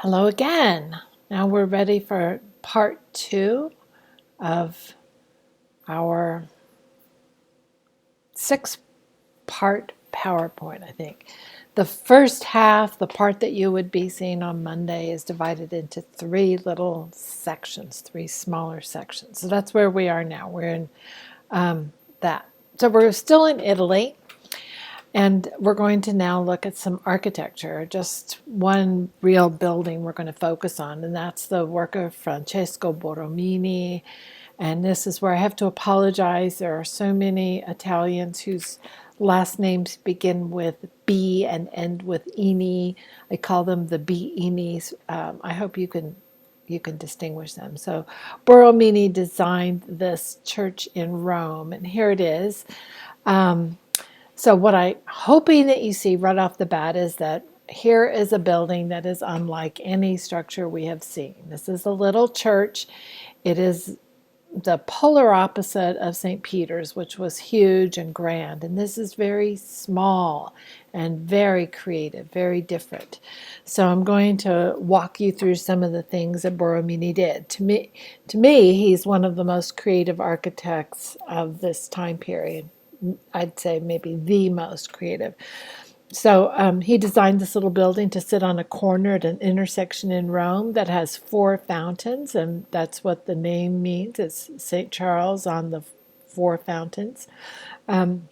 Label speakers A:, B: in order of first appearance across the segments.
A: Hello again. Now we're ready for part two of our 6-part PowerPoint, I think. The first half, the part that you would be seeing on Monday, is divided into 3 little sections, 3 smaller sections. So that's where we are now. We're in that. So we're still in Italy. And we're going to now look at some architecture, just one real building we're going to focus on, and that's the work of Francesco Borromini. And this is where I have to apologize. There are so many Italians whose last names begin with B and end with ini. I call them the B-inis. I hope you can distinguish them. So Borromini designed this church in Rome, and here it is. So what I'm hoping that you see right off the bat is that here is a building that is unlike any structure we have seen. This is a little church. It is the polar opposite of St. Peter's, which was huge and grand. And this is very small and very creative, very different. So I'm going to walk you through some of the things that Borromini did. To me, he's one of the most creative architects of this time period. I'd say maybe the most creative. So he designed this little building to sit on a corner at an intersection in Rome that has 4 fountains, and that's what the name means. It's St. Charles on the 4 fountains. And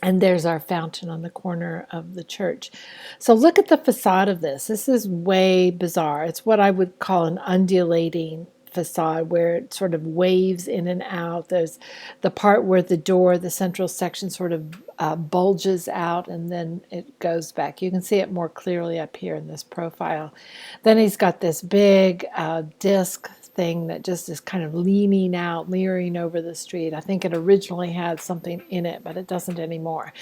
A: there's our fountain on the corner of the church. So look at the facade of this. This is way bizarre. It's what I would call an undulating facade where it sort of waves in and out. There's the part where the door, the central section, sort of bulges out and then it goes back. You can see it more clearly up here in this profile. Then he's got this big disc thing that just is kind of leaning out, leering over the street. I think it originally had something in it, but it doesn't anymore.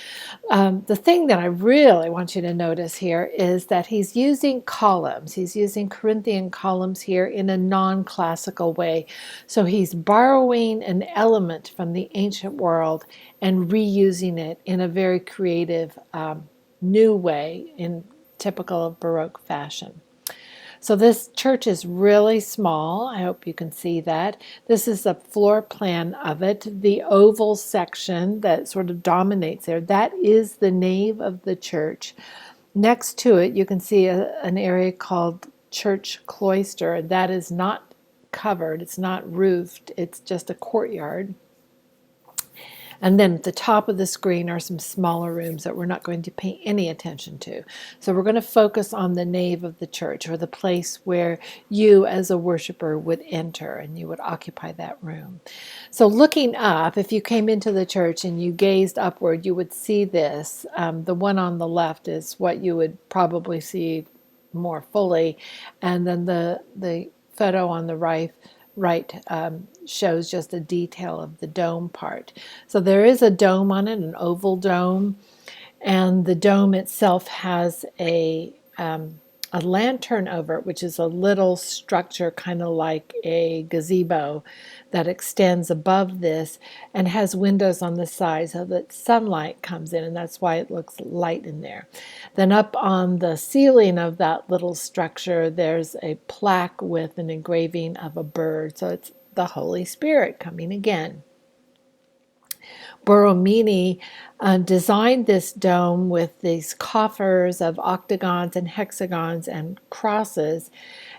A: The thing that I really want you to notice here is that he's using columns. He's using Corinthian columns here in a non-classical way. So he's borrowing an element from the ancient world and reusing it in a very creative, new way in typical of Baroque fashion. So this church is really small. I hope you can see that. This is a floor plan of it. The oval section that sort of dominates there, that is the nave of the church. Next to it, you can see an area called church cloister. That is not covered. It's not roofed. It's just a courtyard. And then at the top of the screen are some smaller rooms that we're not going to pay any attention to. So we're going to focus on the nave of the church, or the place where you as a worshiper would enter and you would occupy that room. So looking up, if you came into the church and you gazed upward, you would see this. The one on the left is what you would probably see more fully. And then the photo on the right shows just a detail of the dome part. So there is a dome on it, an oval dome, and the dome itself has a lantern over it, which is a little structure kind of like a gazebo that extends above this and has windows on the side so that sunlight comes in, and that's why it looks light in there. Then up on the ceiling of that little structure, there's a plaque with an engraving of a bird, so it's the Holy Spirit coming again. Borromini designed this dome with these coffers of octagons and hexagons and crosses,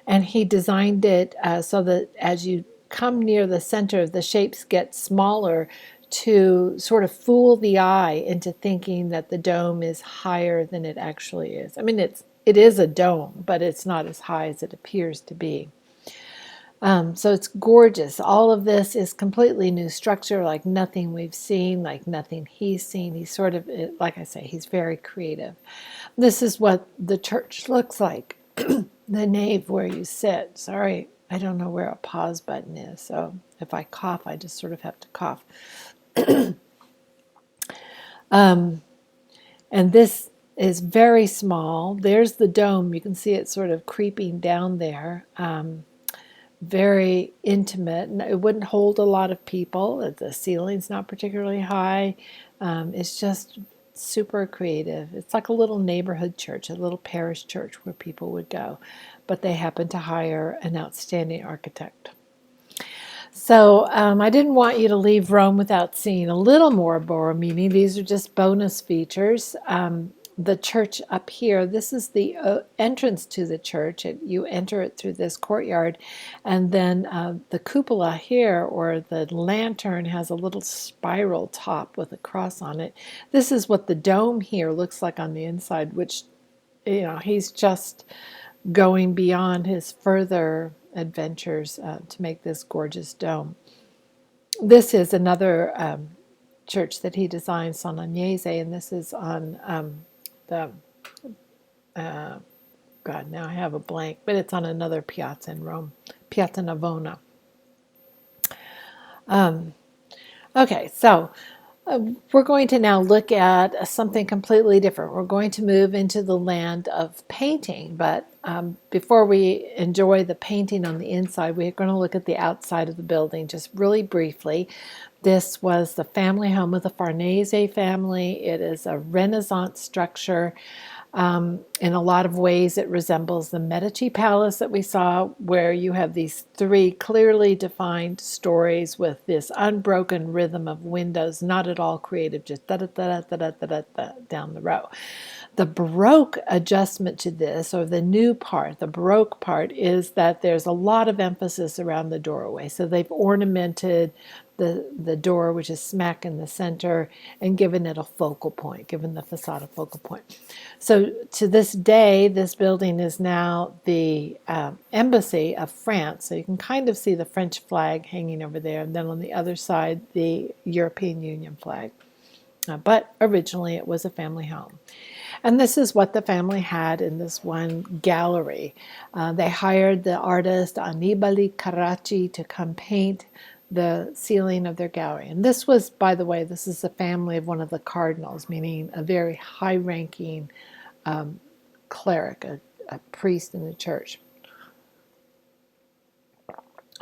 A: and he designed it so that as you come near the center, the shapes get smaller to sort of fool the eye into thinking that the dome is higher than it actually is. I mean, it is a dome, but it's not as high as it appears to be. So it's gorgeous. All of this is completely new structure, like nothing we've seen, like nothing he's seen. He's sort of, like I say, he's very creative. This is what the church looks like, the nave where you sit. Sorry, I don't know where a pause button is, so if I cough, I just sort of have to cough. And this is very small. There's the dome. You can see it sort of creeping down there. Very intimate, and it wouldn't hold a lot of people. The ceiling's not particularly high. It's just super creative. It's like a little neighborhood church, a little parish church where people would go, but they happened to hire an outstanding architect. So I didn't want you to leave Rome without seeing a little more Borromini. These are just bonus features. The church up here, this is the entrance to the church. You enter it through this courtyard, and then the cupola here, or the lantern, has a little spiral top with a cross on it. This is what the dome here looks like on the inside, which, he's just going beyond his further adventures to make this gorgeous dome. This is another church that he designed, San Agnese, and this is on the God, now I have a blank, but it's on another piazza in Rome, Piazza Navona. Okay, so we're going to now look at something completely different. We're going to move into the land of painting, but before we enjoy the painting on the inside, we're going to look at the outside of the building just really briefly. This was the family home of the Farnese family. It is a Renaissance structure. In a lot of ways, it resembles the Medici Palace that we saw, where you have these three clearly defined stories with this unbroken rhythm of windows, not at all creative, just da-da-da-da-da-da-da down the row. The Baroque adjustment to this, or the new part, the Baroque part, is that there's a lot of emphasis around the doorway. So they've ornamented the door, which is smack in the center, and given it a focal point, given the facade a focal point. So to this day, this building is now the embassy of France. So you can kind of see the French flag hanging over there, and then on the other side, the European Union flag. But originally it was a family home. And this is what the family had in this one gallery. They hired the artist Annibale Carracci to come paint the ceiling of their gallery. And this was, by the way, this is the family of one of the cardinals, meaning a very high-ranking cleric, a priest in the church.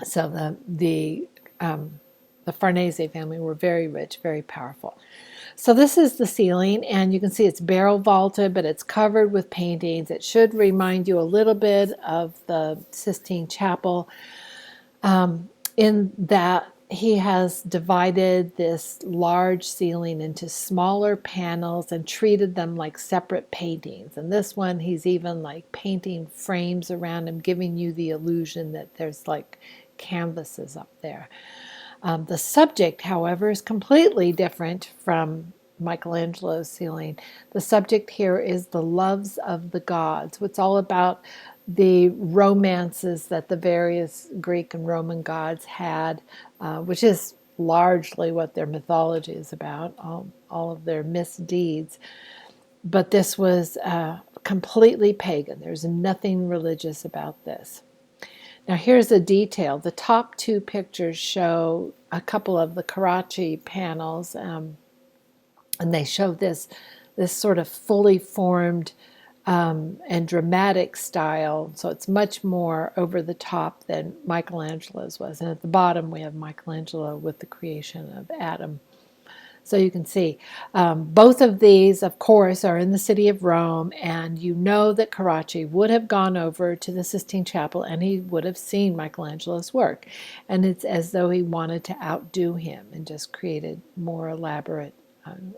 A: So the Farnese family were very rich, very powerful. So this is the ceiling, and you can see it's barrel vaulted, but it's covered with paintings. It should remind you a little bit of the Sistine Chapel, in that he has divided this large ceiling into smaller panels and treated them like separate paintings. And this one, he's even like painting frames around him, giving you the illusion that there's like canvases up there. The subject, however, is completely different from Michelangelo's ceiling. The subject here is the loves of the gods. It's all about the romances that the various Greek and Roman gods had, which is largely what their mythology is about, all of their misdeeds. But this was completely pagan. There's nothing religious about this. Now here's a detail. The top two pictures show a couple of the Carracci panels, and they show this sort of fully formed and dramatic style. So it's much more over the top than Michelangelo's was. And at the bottom we have Michelangelo with the creation of Adam. So you can see both of these, of course, are in the city of Rome, and you know that Carracci would have gone over to the Sistine Chapel and he would have seen Michelangelo's work. And it's as though he wanted to outdo him and just created more elaborate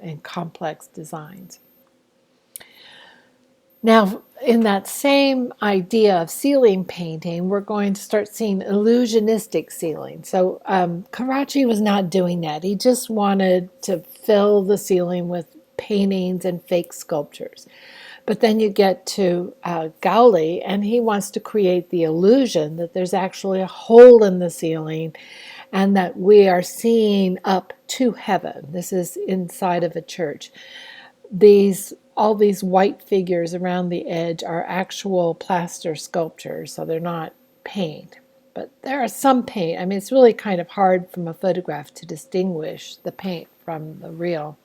A: and complex designs. Now, in that same idea of ceiling painting, we're going to start seeing illusionistic ceiling. So Carracci was not doing that. He just wanted to fill the ceiling with paintings and fake sculptures. But then you get to Gaudi, and he wants to create the illusion that there's actually a hole in the ceiling and that we are seeing up to heaven. This is inside of a church. All these white figures around the edge are actual plaster sculptures, so they're not paint. But there are some paint. I mean, it's really kind of hard from a photograph to distinguish the paint from the real.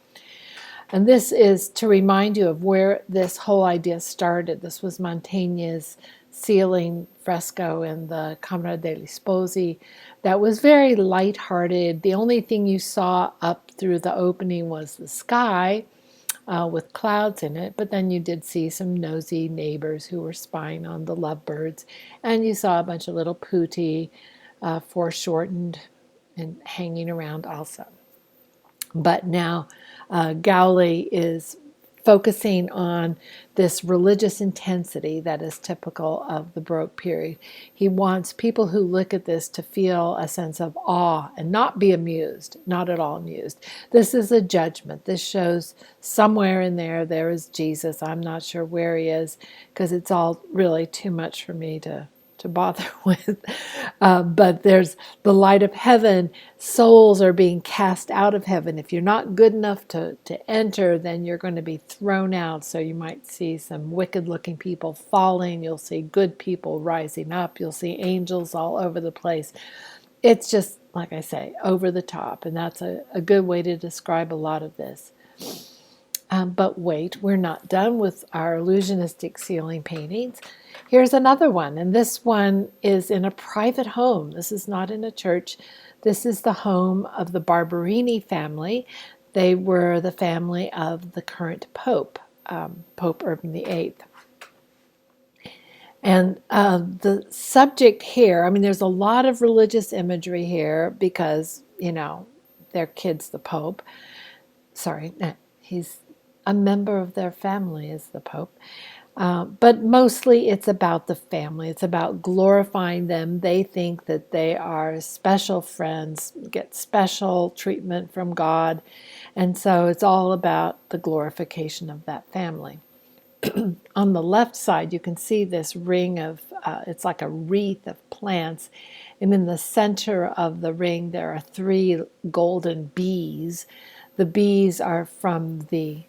A: And this is to remind you of where this whole idea started. This was Mantegna's ceiling fresco in the Camera degli Sposi that was very lighthearted. The only thing you saw up through the opening was the sky. with clouds in it, but then you did see some nosy neighbors who were spying on the lovebirds, and you saw a bunch of little putti, foreshortened and hanging around also. But now Gowley is focusing on this religious intensity that is typical of the Baroque period. He wants people who look at this to feel a sense of awe and not be amused, not at all amused. This is a judgment. This shows somewhere in there is Jesus. I'm not sure where he is because it's all really too much for me to bother with. But there's the light of heaven. Souls are being cast out of heaven. If you're not good enough to enter, then you're going to be thrown out. So you might see some wicked looking people falling. You'll see good people rising up. You'll see angels all over the place. It's just, like I say, over the top. And that's a good way to describe a lot of this. But wait, we're not done with our illusionistic ceiling paintings. Here's another one, and this one is in a private home. This is not in a church. This is the home of the Borromini family. They were the family of the current Pope, Pope Urban VIII. And the subject here, I mean, there's a lot of religious imagery here because, their kid's the Pope. Sorry, he's a member of their family is the Pope. But mostly it's about the family. It's about glorifying them. They think that they are special friends, get special treatment from God. And so it's all about the glorification of that family. On the left side, you can see this ring of, it's like a wreath of plants. And in the center of the ring, there are 3 golden bees. The bees are from the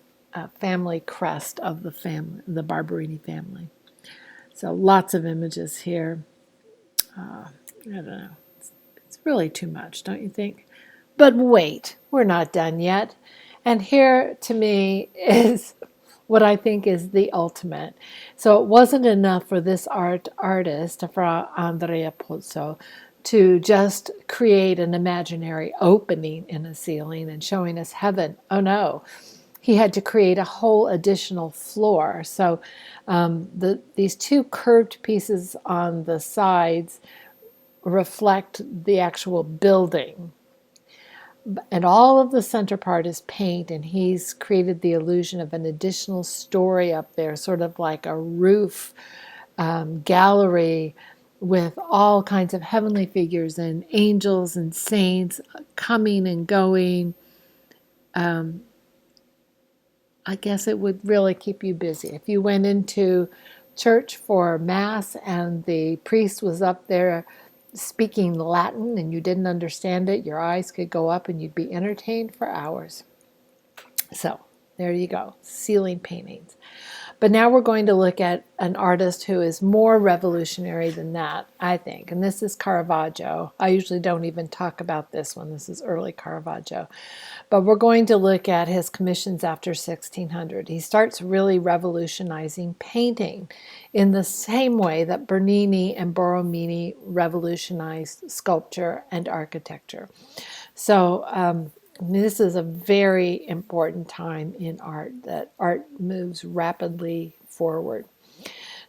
A: family crest of the Borromini family. So lots of images here. I don't know. It's really too much, don't you think? But wait, we're not done yet. And here, to me, is what I think is the ultimate. So it wasn't enough for this artist, Fra Andrea Pozzo, to just create an imaginary opening in a ceiling and showing us heaven. Oh no. He had to create a whole additional floor. So these 2 curved pieces on the sides reflect the actual building. And all of the center part is paint, and he's created the illusion of an additional story up there, sort of like a roof gallery with all kinds of heavenly figures and angels and saints coming and going. I guess it would really keep you busy. If you went into church for Mass and the priest was up there speaking Latin and you didn't understand it, your eyes could go up and you'd be entertained for hours. So there you go, ceiling paintings. But now we're going to look at an artist who is more revolutionary than that, I think. And this is Caravaggio. I usually don't even talk about this one. This is early Caravaggio. But we're going to look at his commissions after 1600. He starts really revolutionizing painting in the same way that Bernini and Borromini revolutionized sculpture and architecture. So this is a very important time in art, that art moves rapidly forward.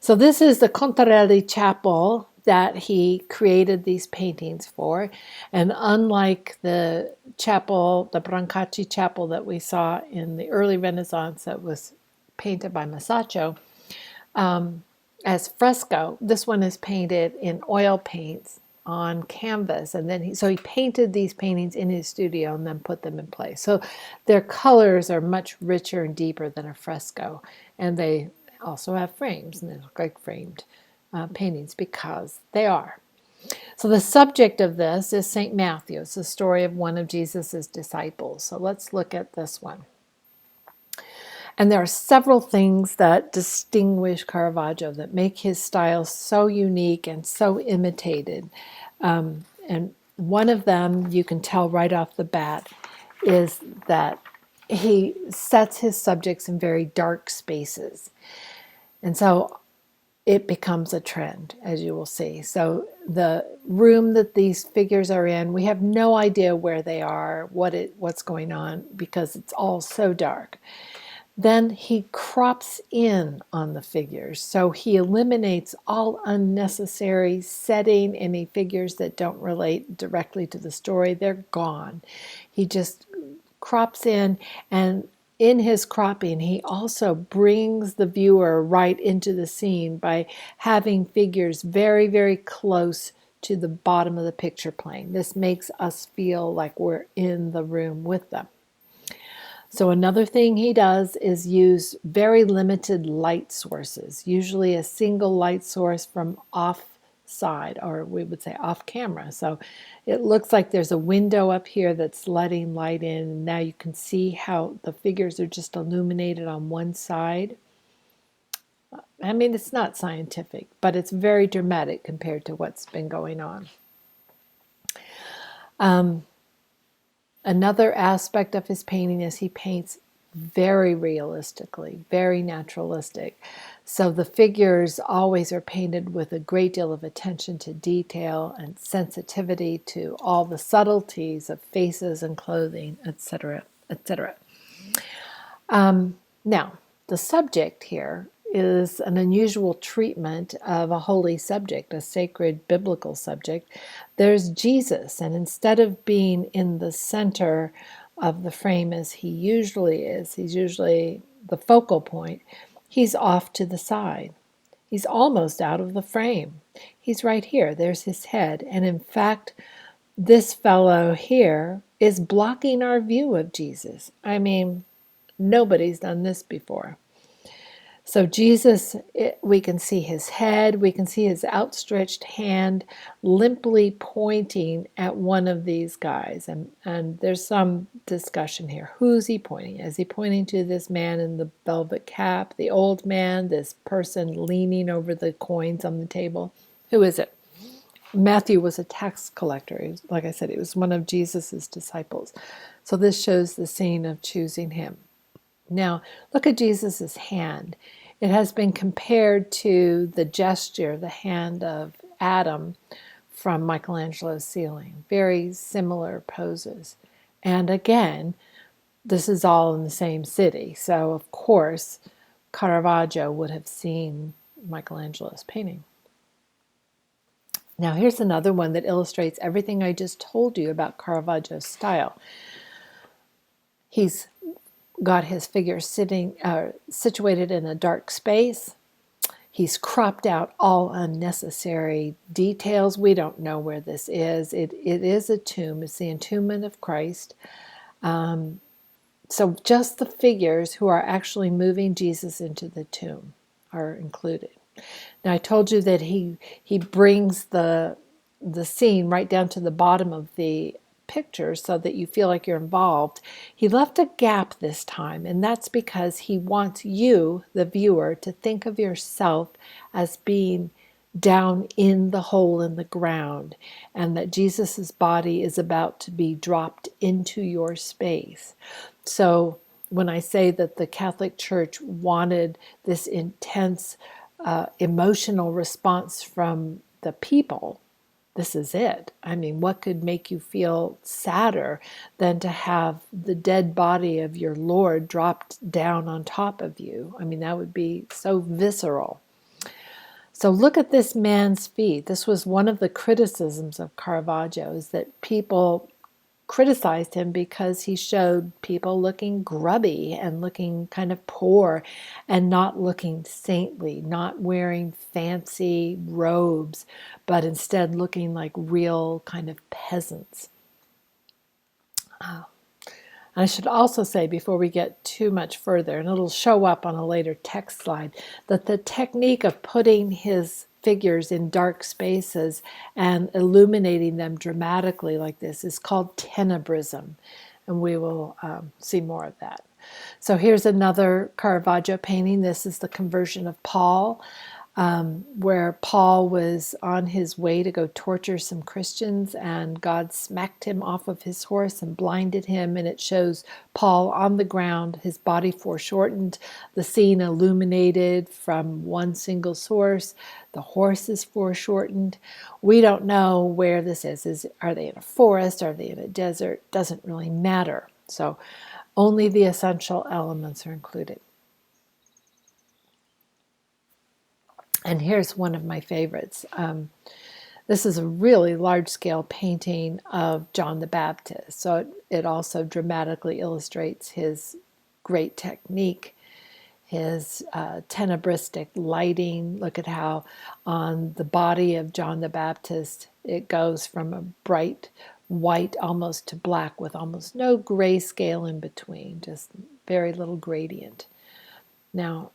A: So this is the Contarelli Chapel that he created these paintings for. And unlike the chapel, the Brancacci Chapel that we saw in the early Renaissance that was painted by Masaccio, as fresco, this one is painted in oil paints on canvas, and then he painted these paintings in his studio and then put them in place. So their colors are much richer and deeper than a fresco, and they also have frames, and they look like framed paintings because they are. So the subject of this is St. Matthew. It's the story of one of Jesus's disciples. So let's look at this one. And there are several things that distinguish Caravaggio that make his style so unique and so imitated. And one of them, you can tell right off the bat, is that he sets his subjects in very dark spaces. And so it becomes a trend, as you will see. So the room that these figures are in, we have no idea where they are, what's going on, because it's all so dark. Then he crops in on the figures. So he eliminates all unnecessary setting, any figures that don't relate directly to the story. They're gone. He just crops in, and in his cropping, he also brings the viewer right into the scene by having figures very, very close to the bottom of the picture plane. This makes us feel like we're in the room with them. So another thing he does is use very limited light sources, usually a single light source from offside, or we would say off camera. So it looks like there's a window up here that's letting light in. And now you can see how the figures are just illuminated on one side. I mean, it's not scientific, but it's very dramatic compared to what's been going on. Another aspect of his painting is he paints very realistically, very naturalistic. So the figures always are painted with a great deal of attention to detail and sensitivity to all the subtleties of faces and clothing, etc., etc. Now, the subject here is an unusual treatment of a holy subject, a sacred biblical subject. There's Jesus, and instead of being in the center of the frame as he usually is, he's usually the focal point, he's off to the side. He's almost out of the frame. He's right here. There's his head. And in fact, this fellow here is blocking our view of Jesus. I mean, nobody's done this before. So Jesus, we can see his head, we can see his outstretched hand limply pointing at one of these guys. And there's some discussion here. Who's he pointing? Is he pointing to this man in the velvet cap, the old man, this person leaning over the coins on the table? Who is it? Matthew was a tax collector. He was, like I said, he was one of Jesus's disciples. So this shows the scene of choosing him. Now, look at Jesus' hand. It has been compared to the gesture, the hand of Adam from Michelangelo's ceiling. Very similar poses. And again, this is all in the same city. So, of course, Caravaggio would have seen Michelangelo's painting. Now, here's another one that illustrates everything I just told you about Caravaggio's style. He's got his figure situated in a dark space. He's cropped out all unnecessary details. We don't know where this is. It is a tomb. It's the entombment of Christ. So just the figures who are actually moving Jesus into the tomb are included. Now I told you that he brings the scene right down to the bottom of the picture so that you feel like you're involved. He left a gap this time, and that's because he wants you, the viewer, to think of yourself as being down in the hole in the ground, and that Jesus's body is about to be dropped into your space. So when I say that the Catholic Church wanted this intense emotional response from the people, this is it. I mean, what could make you feel sadder than to have the dead body of your Lord dropped down on top of you? I mean, that would be so visceral. So look at this man's feet. This was one of the criticisms of Caravaggio, is that people criticized him because he showed people looking grubby and looking kind of poor and not looking saintly, not wearing fancy robes, but instead looking like real kind of peasants. I should also say, before we get too much further, and it'll show up on a later text slide, that the technique of putting his figures in dark spaces and illuminating them dramatically like this is called tenebrism, and we will see more of that. So here's another Caravaggio painting. This is the Conversion of Paul, where Paul was on his way to go torture some Christians, and God smacked him off of his horse and blinded him, and it shows Paul on the ground, his body foreshortened, the scene illuminated from one single source. The horse is foreshortened. We don't know where this is. Are they in a forest? Are they in a desert? Doesn't really matter. So only the essential elements are included. And here's one of my favorites. This is a really large-scale painting of John the Baptist. So it also dramatically illustrates his great technique, his tenebristic lighting. Look at how on the body of John the Baptist, it goes from a bright white almost to black with almost no grayscale in between, just very little gradient. Now,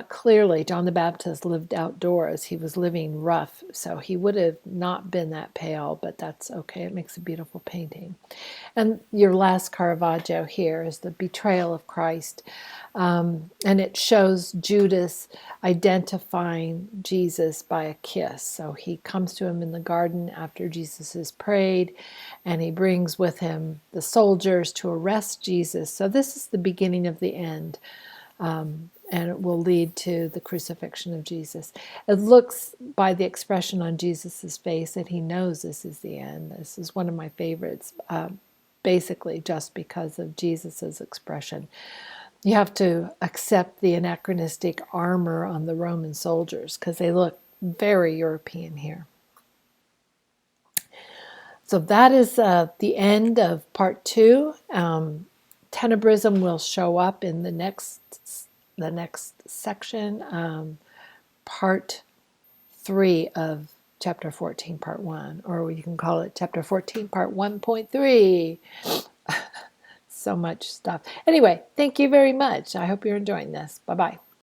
A: clearly, John the Baptist lived outdoors. He was living rough, so he would have not been that pale, but that's okay. It makes a beautiful painting. And your last Caravaggio here is the betrayal of Christ. And it shows Judas identifying Jesus by a kiss. So he comes to him in the garden after Jesus has prayed, and he brings with him the soldiers to arrest Jesus. So this is the beginning of the end. And it will lead to the crucifixion of Jesus. It looks by the expression on Jesus's face that he knows this is the end. This is one of my favorites, basically just because of Jesus's expression. You have to accept the anachronistic armor on the Roman soldiers because they look very European here. So that is the end of part 2. Tenebrism will show up in the next section, part 3 of chapter 14, part 1, or you can call it chapter 14, part 1.3. So much stuff. Anyway, thank you very much. I hope you're enjoying this. Bye-bye.